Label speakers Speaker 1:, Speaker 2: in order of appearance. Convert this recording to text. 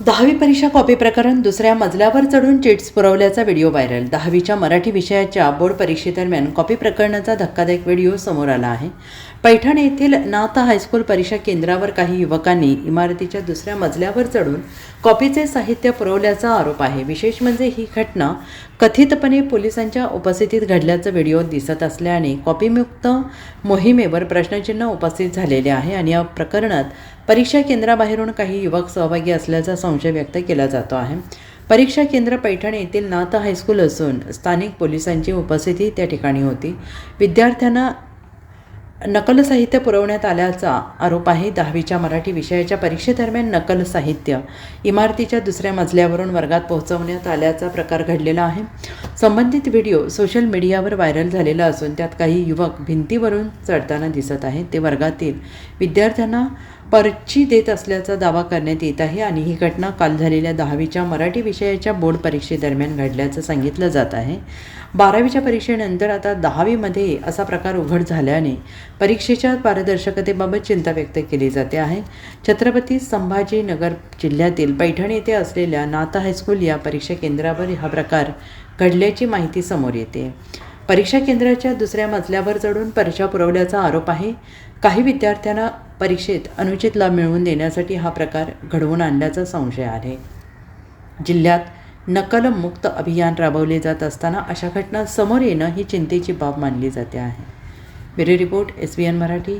Speaker 1: 10वी परीक्षा कॉपी प्रकरण दुसऱ्या मजल्यावर चढून चिट्स पुरवल्याचा व्हिडिओ व्हायरल। 10वीच्या मराठी विषयाच्या बोर्ड परीक्षेदरम्यान कॉपी प्रकरणाचा धक्कादायक व्हिडिओ समोर आला आहे। पैठण येथील नाथ हायस्कूल परीक्षा केंद्रावर काही युवकांनी इमारतीच्या दुसऱ्या मजल्यावर चढून कॉपीचे साहित्य पुरवल्याचा आरोप आहे। विशेष म्हणजे ही घटना कथितपणे पोलिसांच्या उपस्थितीत घडल्याचं व्हिडिओ दिसत असल्याने कॉपीमुक्त मोहिमेवर प्रश्नचिन्ह उपस्थित झालेले आहे आणि या प्रकरणात परीक्षा केंद्राबाहेरून काही युवक सहभागी असल्याचा संशय व्यक्त केला जातो आहे। परीक्षा केंद्र पैठण येथील नाथ हायस्कूल असून स्थानिक पोलिसांची उपस्थिती त्या ठिकाणी होती। विद्यार्थ्यांना नकल साहित्य पुरवण्यात आल्याचा आरोप आहे। 10वीच्या मराठी विषयाच्या परीक्षेदरम्यान नकल साहित्य इमारतीच्या दुसऱ्या मजल्यावरून वर्गात पोहोचवण्यात आल्याचा प्रकार घडलेला आहे। संबंधित व्हिडिओ सोशल मीडियावर व्हायरल झालेला असून त्यात काही युवक भिंतीवरून चढताना दिसत आहेत। ते वर्गातील विद्यार्थ्यांना पर्ची देत असल्याचा दावा करण्यात येत आहे आणि ही घटना काल झालेल्या 10वीच्या मराठी विषयाच्या बोर्ड परीक्षेदरम्यान घडल्याचं सांगितलं जात आहे। 12वीच्या परीक्षेनंतर आता 10वीमध्ये असा प्रकार उघड झाल्याने परीक्षेच्या पारदर्शकतेबाबत चिंता व्यक्त केली जाते आहे। छत्रपती संभाजीनगर जिल्ह्यातील पैठण येथे असलेल्या नाथ हायस्कूल या परीक्षा केंद्रावर हा प्रकार घडल्याची माहिती समोर येते। परीक्षा केंद्राच्या दुसऱ्या मजल्यावर चढून परीक्षा पुरवल्याचा आरोप आहे। काही विद्यार्थ्यांना परीक्षेत अनुचित लाभ मिळवून देण्यासाठी हा प्रकार घडवून आणल्याचा संशय आहे। जिल्ह्यात नकलमुक्त अभियान राबवले जात असताना अशा घटना समोर येणं ही चिंतेची बाब मानली जाते आहे। Bureau report SBN Marathi.